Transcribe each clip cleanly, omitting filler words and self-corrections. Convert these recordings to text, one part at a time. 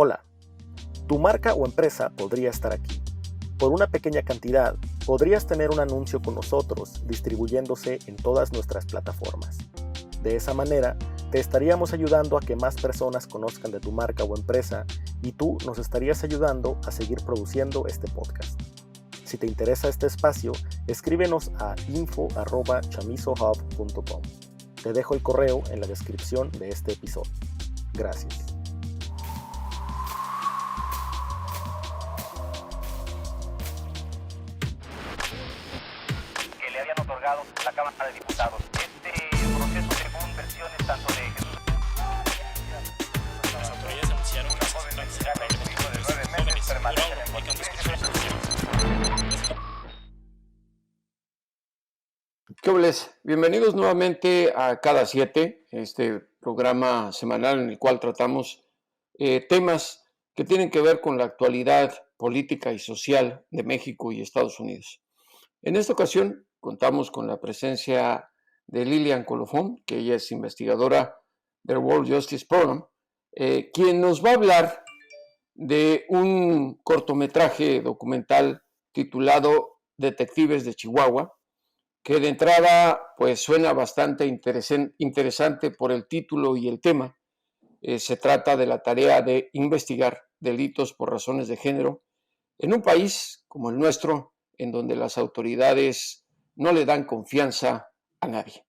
Hola, tu marca o empresa podría estar aquí. Por una pequeña cantidad, podrías tener un anuncio con nosotros distribuyéndose en todas nuestras plataformas. De esa manera, te estaríamos ayudando a que más personas conozcan de tu marca o empresa y tú nos estarías ayudando a seguir produciendo este podcast. Si te interesa este espacio, escríbenos a info@chamizohub.com. Te dejo el correo en la descripción de este episodio. Gracias. Que le habían otorgado la Cámara de Diputados. Este proceso, según versiones tanto de Jesús. Las autoridades anunciaron una joven mexicana de 9 meses permanece en el ¿Qué obles? Bienvenidos nuevamente a Cada Siete, este programa semanal en el cual tratamos temas que tienen que ver con la actualidad política y social de México y Estados Unidos. En esta ocasión contamos con la presencia de Lilian Colofón, que ella es investigadora del World Justice Program, quien nos va a hablar de un cortometraje documental titulado Detectives de Chihuahua, que de entrada pues suena bastante interesante por el título y el tema. Se trata de la tarea de investigar delitos por razones de género en un país como el nuestro, en donde las autoridades no le dan confianza a nadie.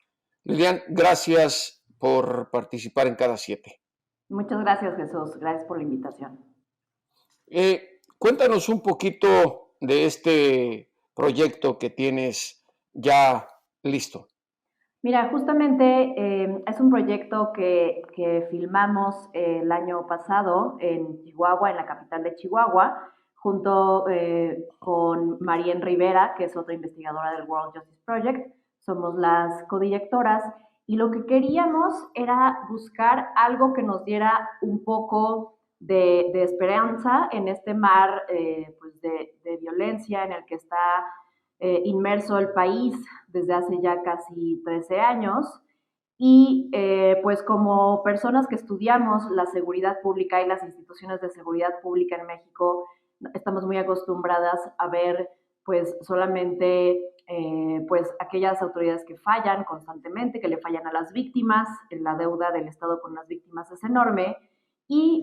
Lilian, gracias por participar en Cada Siete. Muchas gracias, Jesús. Gracias por la invitación. Cuéntanos un poquito de este proyecto que tienes ya listo. Mira, justamente es un proyecto que filmamos el año pasado en Chihuahua, en la capital de Chihuahua, junto con Marién Rivera, que es otra investigadora del World Justice Project. Somos las codirectoras y lo que queríamos era buscar algo que nos diera un poco de esperanza en este mar pues de violencia en el que está inmerso el país desde hace ya casi 13 años. Y pues como personas que estudiamos la seguridad pública y las instituciones de seguridad pública en México, estamos muy acostumbradas a ver pues solamente pues aquellas autoridades que fallan constantemente, que le fallan a las víctimas, la deuda del Estado con las víctimas es enorme,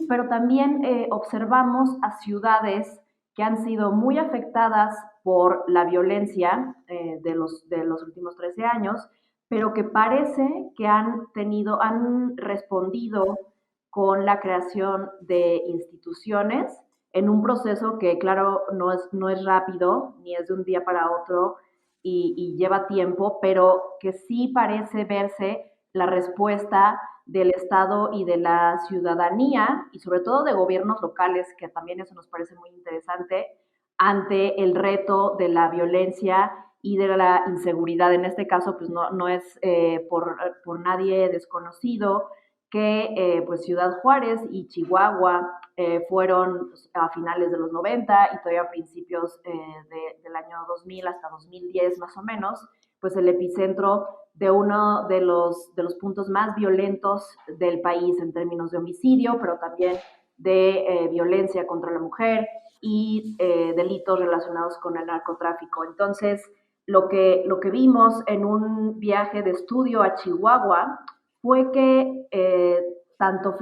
pero también observamos a ciudades que han sido muy afectadas por la violencia de los últimos 13 años, pero que parece que han respondido con la creación de instituciones en un proceso que, claro, no es rápido, ni es de un día para otro y lleva tiempo, pero que sí parece verse la respuesta del Estado y de la ciudadanía, y sobre todo de gobiernos locales, que también eso nos parece muy interesante, ante el reto de la violencia y de la inseguridad. En este caso, pues no es por nadie desconocido que pues Ciudad Juárez y Chihuahua fueron a finales de los 90 y todavía a principios del año 2000 hasta 2010 más o menos, pues el epicentro de uno de los puntos más violentos del país en términos de homicidio, pero también de violencia contra la mujer y delitos relacionados con el narcotráfico. Entonces, lo que vimos en un viaje de estudio a Chihuahua fue que tanto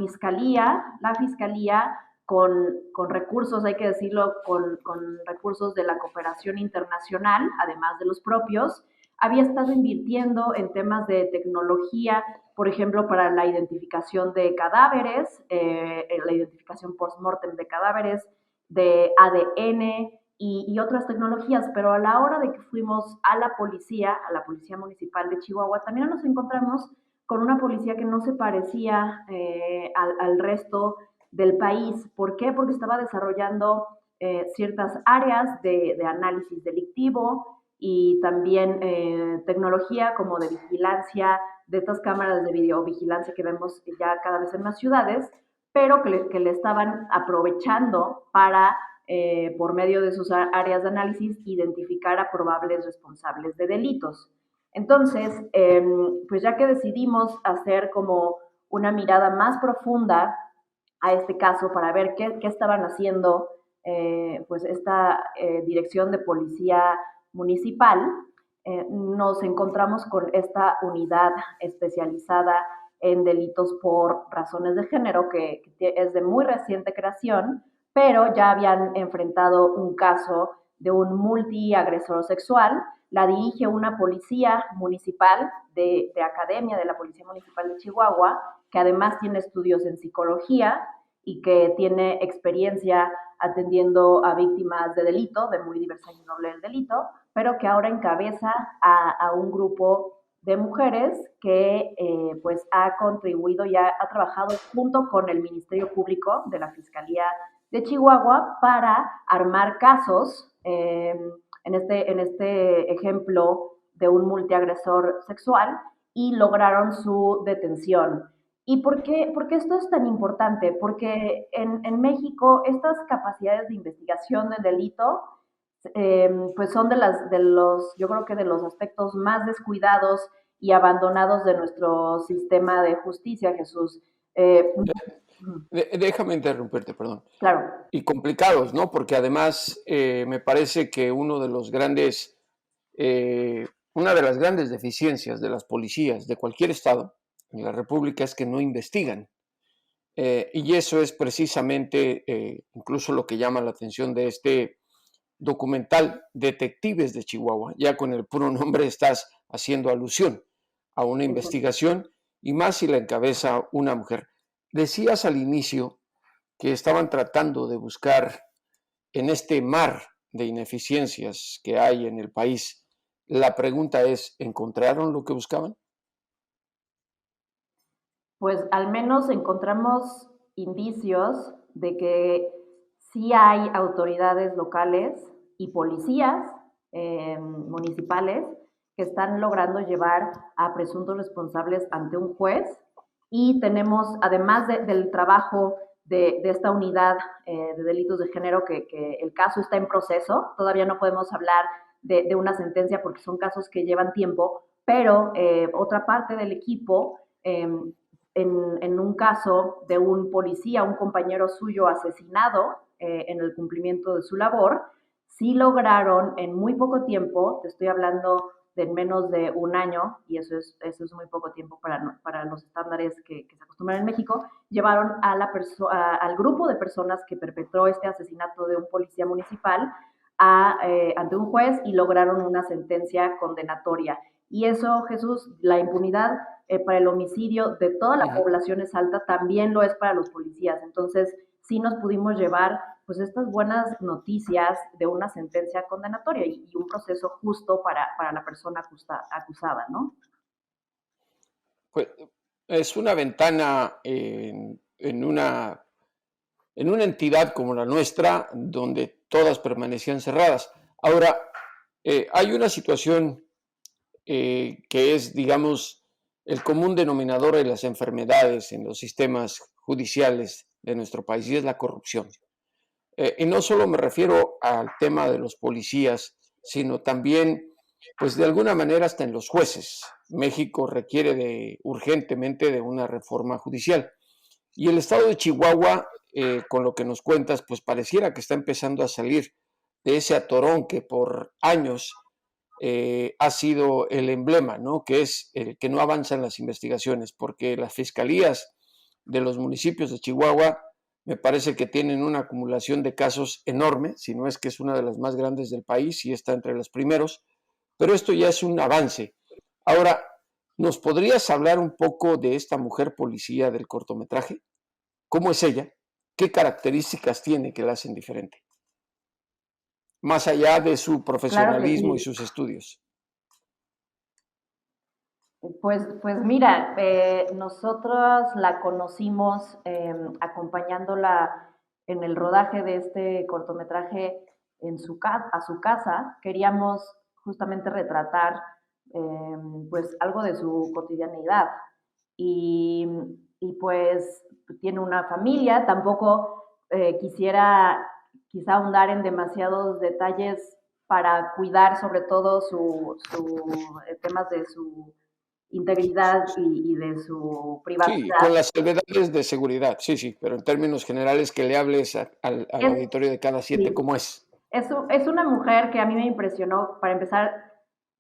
la fiscalía con recursos, hay que decirlo, con recursos de la cooperación internacional, además de los propios, había estado invirtiendo en temas de tecnología, por ejemplo, para la identificación de cadáveres, la identificación post-mortem de cadáveres, de ADN y otras tecnologías, pero a la hora de que fuimos a la Policía Municipal de Chihuahua, también nos encontramos con una policía que no se parecía al resto del país. ¿Por qué? Porque estaba desarrollando ciertas áreas de análisis delictivo y también tecnología como de vigilancia, de estas cámaras de videovigilancia que vemos ya cada vez en más ciudades, pero que le estaban aprovechando para, por medio de sus áreas de análisis, identificar a probables responsables de delitos. Entonces, pues ya que decidimos hacer como una mirada más profunda a este caso para ver qué estaban haciendo pues esta dirección de policía municipal. Nos encontramos con esta unidad especializada en delitos por razones de género, que es de muy reciente creación, pero ya habían enfrentado un caso de un multiagresor sexual. La dirige una policía municipal de academia de la Policía Municipal de Chihuahua, que además tiene estudios en psicología y que tiene experiencia atendiendo a víctimas de delito, de muy diversa índole del delito, pero que ahora encabeza a un grupo de mujeres que pues ha contribuido y ha trabajado junto con el Ministerio Público de la Fiscalía de Chihuahua para armar casos, en este ejemplo de un multiagresor sexual, y lograron su detención. ¿Y por qué esto es tan importante? Porque en México estas capacidades de investigación del delito pues son yo creo que de los aspectos más descuidados y abandonados de nuestro sistema de justicia, Jesús. Déjame interrumpirte, perdón. Claro. Y complicados, ¿no? Porque además me parece que una de las grandes deficiencias de las policías de cualquier estado en la República es que no investigan. Y eso es precisamente incluso lo que llama la atención de este documental Detectives de Chihuahua. Ya con el puro nombre estás haciendo alusión a una investigación, y más si la encabeza una mujer. Decías al inicio que estaban tratando de buscar en este mar de ineficiencias que hay en el país. La pregunta es, ¿encontraron lo que buscaban? Pues al menos encontramos indicios de que sí hay autoridades locales y policías municipales que están logrando llevar a presuntos responsables ante un juez, y tenemos, además del trabajo de esta unidad de delitos de género, que el caso está en proceso, todavía no podemos hablar de una sentencia porque son casos que llevan tiempo, pero otra parte del equipo, en un caso de un policía, un compañero suyo asesinado en el cumplimiento de su labor, sí lograron en muy poco tiempo, te estoy hablando de menos de un año, y eso es muy poco tiempo para los estándares que se acostumbran en México, llevaron al grupo de personas que perpetró este asesinato de un policía municipal ante un juez, y lograron una sentencia condenatoria. Y eso, Jesús, la impunidad para el homicidio de toda la población es alta, también lo es para los policías. Entonces, sí nos pudimos llevar pues estas buenas noticias de una sentencia condenatoria y un proceso justo para la persona acusada, ¿no? Pues es una ventana en una entidad como la nuestra, donde todas permanecían cerradas. Ahora, hay una situación que es, digamos, el común denominador de las enfermedades en los sistemas judiciales de nuestro país, y es la corrupción. Y no solo me refiero al tema de los policías, sino también, pues de alguna manera, hasta en los jueces. México requiere urgentemente de una reforma judicial. Y el estado de Chihuahua, con lo que nos cuentas, pues pareciera que está empezando a salir de ese atorón que por años ha sido el emblema, ¿no? Que es el que no avanzan las investigaciones, porque las fiscalías de los municipios de Chihuahua me parece que tienen una acumulación de casos enorme, si no es que es una de las más grandes del país y está entre los primeros, pero esto ya es un avance. Ahora, ¿nos podrías hablar un poco de esta mujer policía del cortometraje? ¿Cómo es ella? ¿Qué características tiene que la hacen diferente? Más allá de su profesionalismo y sus estudios. Pues mira, nosotros la conocimos acompañándola en el rodaje de este cortometraje a su casa. Queríamos justamente retratar pues algo de su cotidianidad, y pues tiene una familia. Tampoco quisiera quizá ahondar en demasiados detalles para cuidar sobre todo temas de su integridad y de su Sí, privacidad. con las salvedades de seguridad, sí, pero en términos generales que le hables al Es, auditorio de cada siete, sí, ¿cómo es? es una mujer que a mí me impresionó, para empezar,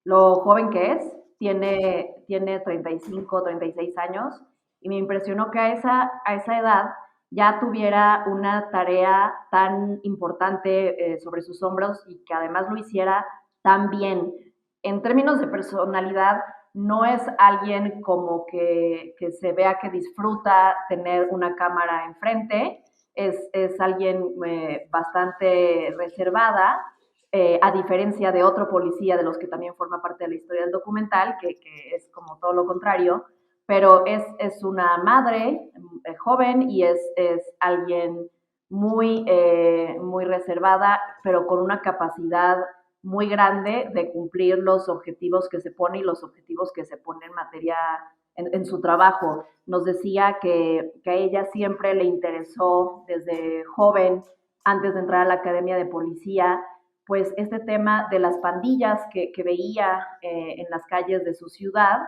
lo joven que es. Tiene 35, 36 años, y me impresionó que a esa edad ya tuviera una tarea tan importante sobre sus hombros y que además lo hiciera tan bien. En términos de personalidad, no es alguien como que se vea que disfruta tener una cámara enfrente. Es alguien bastante reservada, a diferencia de otro policía de los que también forma parte de la historia del documental, que es como todo lo contrario, pero es una madre joven y es alguien muy reservada, pero con una capacidad muy grande de cumplir los objetivos que se pone y los objetivos que se pone en materia en su trabajo. Nos decía que a ella siempre le interesó desde joven, antes de entrar a la academia de policía, pues este tema de las pandillas que veía en las calles de su ciudad,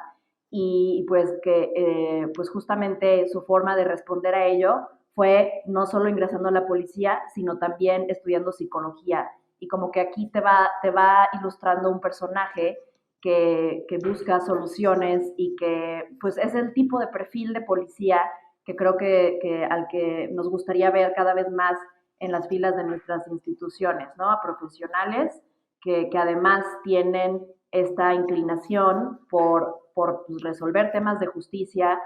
y pues que pues justamente su forma de responder a ello fue no solo ingresando a la policía, sino también estudiando psicología. Y como que aquí te va ilustrando un personaje que busca soluciones y que pues es el tipo de perfil de policía que creo que al que nos gustaría ver cada vez más en las filas de nuestras instituciones, ¿no? A profesionales que además tienen esta inclinación por pues, resolver temas de justicia,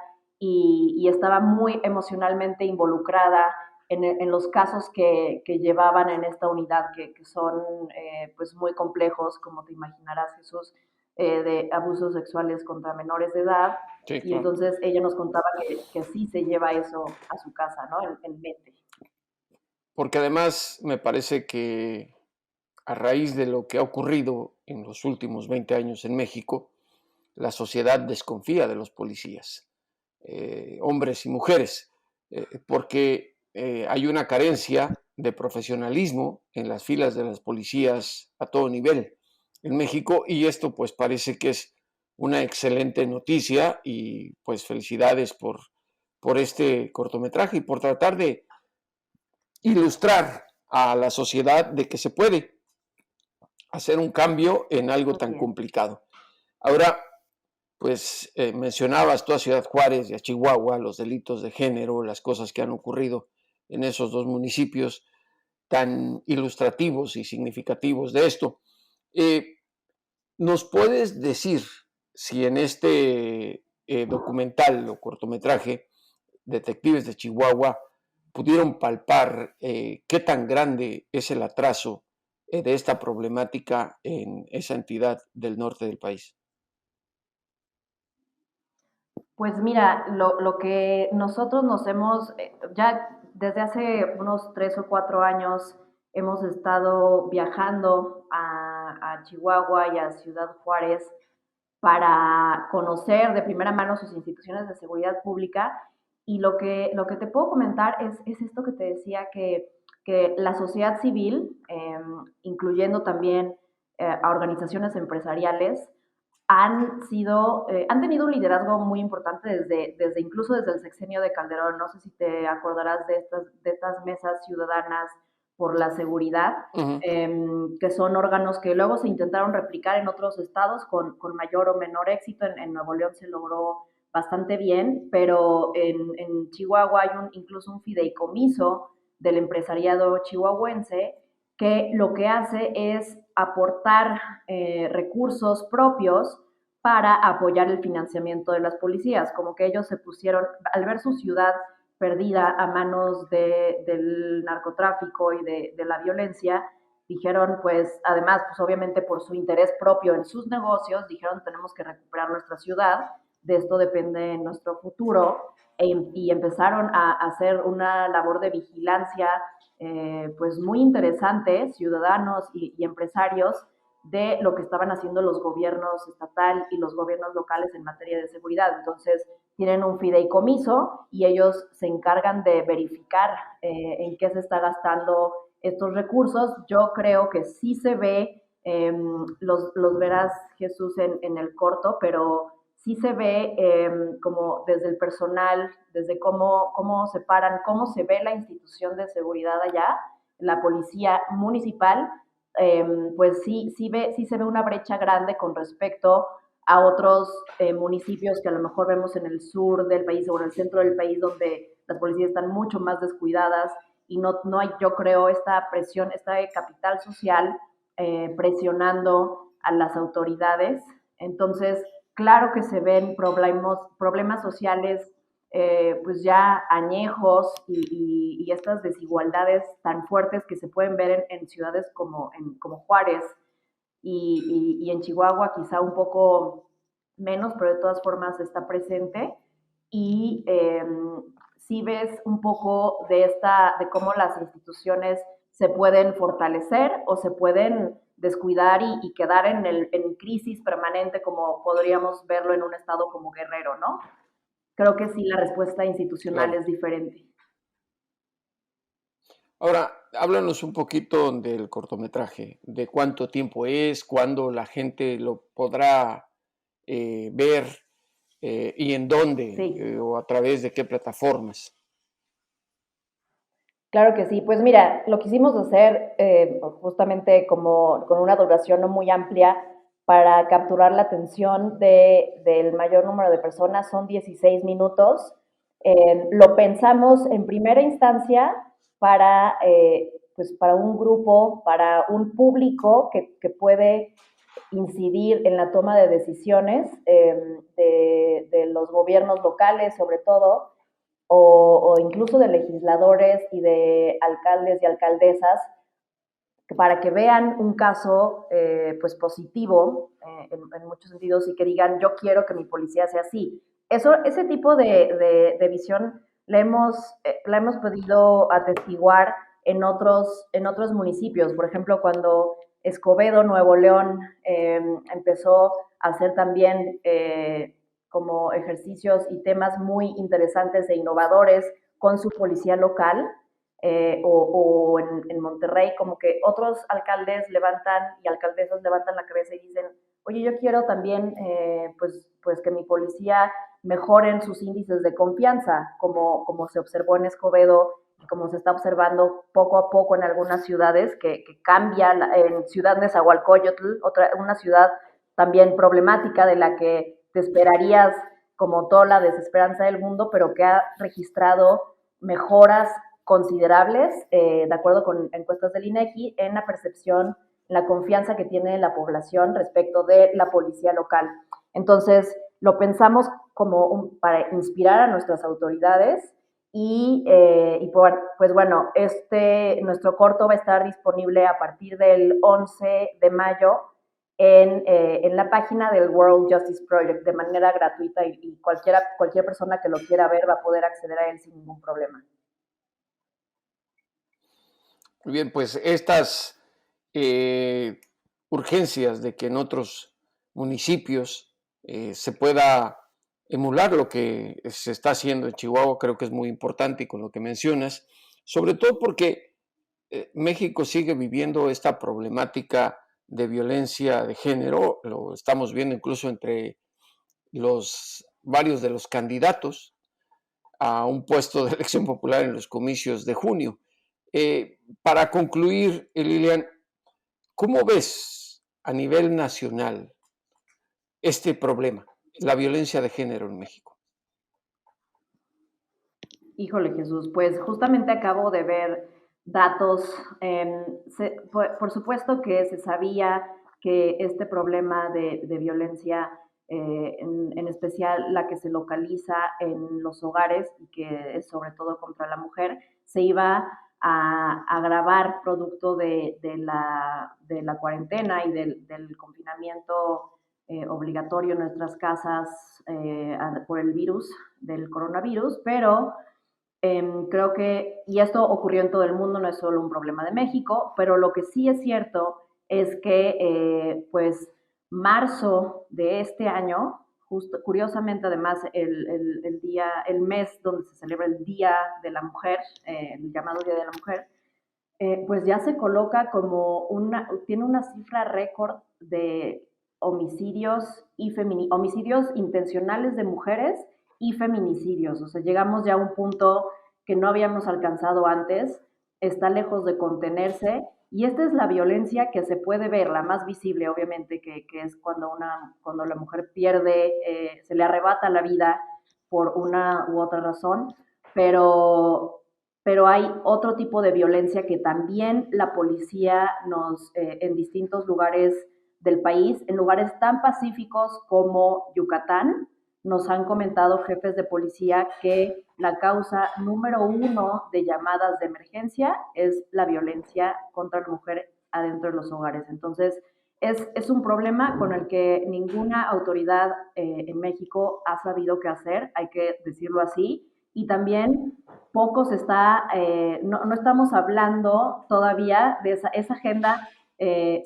y estaba muy emocionalmente involucrada en los casos que llevaban en esta unidad, que son pues muy complejos, como te imaginarás, Jesús, de abusos sexuales contra menores de edad. Sí, Y claro. entonces ella nos contaba que sí se lleva eso a su casa, ¿no? En mente. Porque además me parece que a raíz de lo que ha ocurrido en los últimos 20 años en México, la sociedad desconfía de los policías, hombres y mujeres, porque hay una carencia de profesionalismo en las filas de las policías a todo nivel en México, y esto pues parece que es una excelente noticia, y pues felicidades por este cortometraje y por tratar de ilustrar a la sociedad de que se puede hacer un cambio en algo tan Así es. complicado. Ahora, pues mencionabas tú a Ciudad Juárez y a Chihuahua, los delitos de género, las cosas que han ocurrido en esos dos municipios tan ilustrativos y significativos de esto. Eh, ¿Nos puedes decir si en este documental o cortometraje, Detectives de Chihuahua, pudieron palpar qué tan grande es el atraso de esta problemática en esa entidad del norte del país? Pues mira, lo que nosotros nos hemos, ya desde hace unos 3 o 4 años, hemos estado viajando a Chihuahua y a Ciudad Juárez para conocer de primera mano sus instituciones de seguridad pública. Y lo que te puedo comentar es esto que te decía, que la sociedad civil, incluyendo también a organizaciones empresariales, han tenido un liderazgo muy importante desde incluso desde el sexenio de Calderón. No sé si te acordarás de estas mesas ciudadanas por la seguridad, Ujú. que son órganos que luego se intentaron replicar en otros estados con mayor o menor éxito. En Nuevo León se logró bastante bien, pero en Chihuahua hay incluso un fideicomiso del empresariado chihuahuense que lo que hace es aportar recursos propios para apoyar el financiamiento de las policías. Como que ellos se pusieron, al ver su ciudad perdida a manos del narcotráfico y de la violencia, dijeron, pues además, pues obviamente por su interés propio en sus negocios, dijeron, tenemos que recuperar nuestra ciudad, de esto depende nuestro futuro, y empezaron a hacer una labor de vigilancia pues muy interesante, ciudadanos y empresarios, de lo que estaban haciendo los gobiernos estatal y los gobiernos locales en materia de seguridad. Entonces, tienen un fideicomiso y ellos se encargan de verificar en qué se está gastando estos recursos. Yo creo que sí se ve, los verás, Jesús, en el corto, pero sí se ve como desde el personal, desde cómo separan, cómo se ve la institución de seguridad allá, la policía municipal, pues sí se ve una brecha grande con respecto a otros municipios que a lo mejor vemos en el sur del país o en el centro del país, donde las policías están mucho más descuidadas y no hay, yo creo, esta presión, esta capital social presionando a las autoridades. Entonces, claro que se ven problemas sociales pues ya añejos y estas desigualdades tan fuertes que se pueden ver en ciudades como Juárez y en Chihuahua quizá un poco menos, pero de todas formas está presente. Y sí ves un poco de cómo las instituciones se pueden fortalecer o se pueden descuidar y quedar en crisis permanente, como podríamos verlo en un estado como Guerrero, ¿no? Creo que sí, la respuesta institucional Claro. es diferente. Ahora, háblanos un poquito del cortometraje, de cuánto tiempo es, cuándo la gente lo podrá ver y en dónde Sí. o a través de qué plataformas. Claro que sí. Pues mira, lo quisimos hacer justamente como con una duración no muy amplia para capturar la atención del mayor número de personas. Son 16 minutos. Lo pensamos en primera instancia pues para un grupo, para un público que puede incidir en la toma de decisiones de los gobiernos locales, sobre todo, o incluso de legisladores y de alcaldes y alcaldesas, para que vean un caso pues positivo en muchos sentidos y que digan, yo quiero que mi policía sea así. Ese tipo de visión la hemos podido atestiguar en otros municipios. Por ejemplo, cuando Escobedo, Nuevo León, empezó a hacer también como ejercicios y temas muy interesantes e innovadores con su policía local, o en Monterrey, como que otros alcaldes levantan y alcaldesas levantan la cabeza y dicen, oye, yo quiero también pues que mi policía mejoren sus índices de confianza, como se observó en Escobedo y como se está observando poco a poco en algunas ciudades, que cambia, en Ciudad Nezahualcóyotl, una ciudad también problemática de la que te esperarías como toda la desesperanza del mundo, pero que ha registrado mejoras considerables, de acuerdo con encuestas del INEGI, en la percepción, la confianza que tiene la población respecto de la policía local. Entonces, lo pensamos como para inspirar a nuestras autoridades pues bueno, nuestro corto va a estar disponible a partir del 11 de mayo en la página del World Justice Project de manera gratuita y cualquier persona que lo quiera ver va a poder acceder a él sin ningún problema. Muy bien, pues estas urgencias de que en otros municipios se pueda emular lo que se está haciendo en Chihuahua, creo que es muy importante y con lo que mencionas, sobre todo porque México sigue viviendo esta problemática de violencia de género, lo estamos viendo incluso entre varios de los candidatos a un puesto de elección popular en los comicios de junio. Para concluir, Lilian, ¿cómo ves a nivel nacional este problema, la violencia de género en México? Híjole, Jesús, pues justamente acabo de ver datos. Por supuesto que se sabía que este problema de violencia, en especial la que se localiza en los hogares y que es sobre todo contra la mujer, se iba a agravar producto de la cuarentena y del confinamiento obligatorio en nuestras casas por el virus, del coronavirus, pero creo que, y esto ocurrió en todo el mundo, no es solo un problema de México, pero lo que sí es cierto es que, pues, marzo de este año, justo, curiosamente además el mes donde se celebra el Día de la Mujer, el llamado Día de la Mujer, pues ya se coloca como tiene una cifra récord homicidios homicidios intencionales de mujeres y feminicidios. O sea, llegamos ya a un punto que no habíamos alcanzado antes, está lejos de contenerse, y esta es la violencia que se puede ver, la más visible, obviamente, que es cuando la mujer pierde, se le arrebata la vida por una u otra razón, pero hay otro tipo de violencia que también la policía en distintos lugares del país, en lugares tan pacíficos como Yucatán, nos han comentado jefes de policía que la causa número 1 de llamadas de emergencia es la violencia contra la mujer adentro de los hogares. Entonces, es un problema con el que ninguna autoridad en México ha sabido qué hacer, hay que decirlo así, y también poco se está, no estamos hablando todavía de esa agenda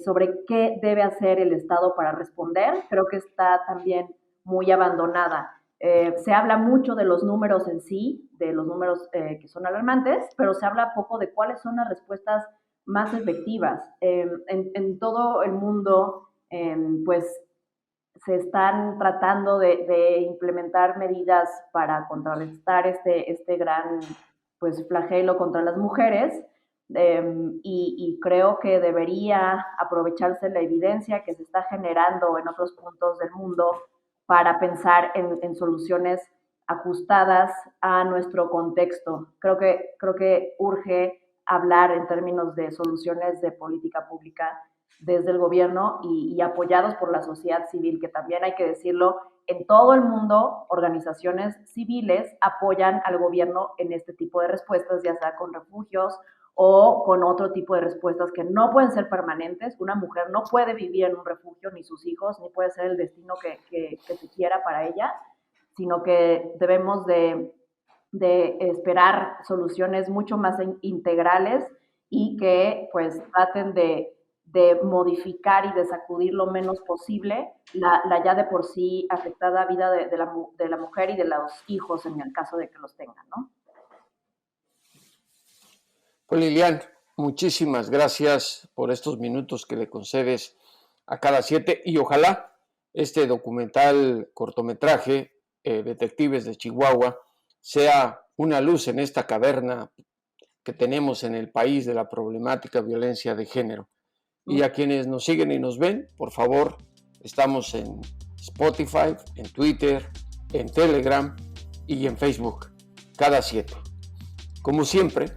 sobre qué debe hacer el Estado para responder. Creo que está también muy abandonada. Se habla mucho de los números en sí, de los números que son alarmantes, pero se habla poco de cuáles son las respuestas más efectivas. En todo el mundo, pues se están tratando de implementar medidas para contrarrestar este gran pues, flagelo contra las mujeres, y creo que debería aprovecharse la evidencia que se está generando en otros puntos del mundo para pensar en soluciones ajustadas a nuestro contexto. Creo que urge hablar en términos de soluciones de política pública desde el gobierno y apoyados por la sociedad civil, que también hay que decirlo, en todo el mundo organizaciones civiles apoyan al gobierno en este tipo de respuestas, ya sea con refugios o con otro tipo de respuestas que no pueden ser permanentes. Una mujer no puede vivir en un refugio, ni sus hijos, ni puede ser el destino que se quiera para ella, sino que debemos de esperar soluciones mucho más integrales y que pues traten de modificar y de sacudir lo menos posible la ya de por sí afectada vida de la mujer y de los hijos en el caso de que los tengan, ¿no? Pues Lilian, muchísimas gracias por estos minutos que le concedes a Cada Siete, y ojalá este documental cortometraje, Detectives de Chihuahua, sea una luz en esta caverna que tenemos en el país de la problemática violencia de género. Y a quienes nos siguen y nos ven, por favor, estamos en Spotify, en Twitter, en Telegram y en Facebook, Cada Siete. Como siempre,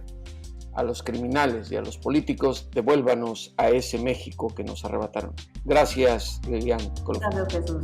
a los criminales y a los políticos, devuélvanos a ese México que nos arrebataron. Gracias, Lilian. Gracias, Jesús.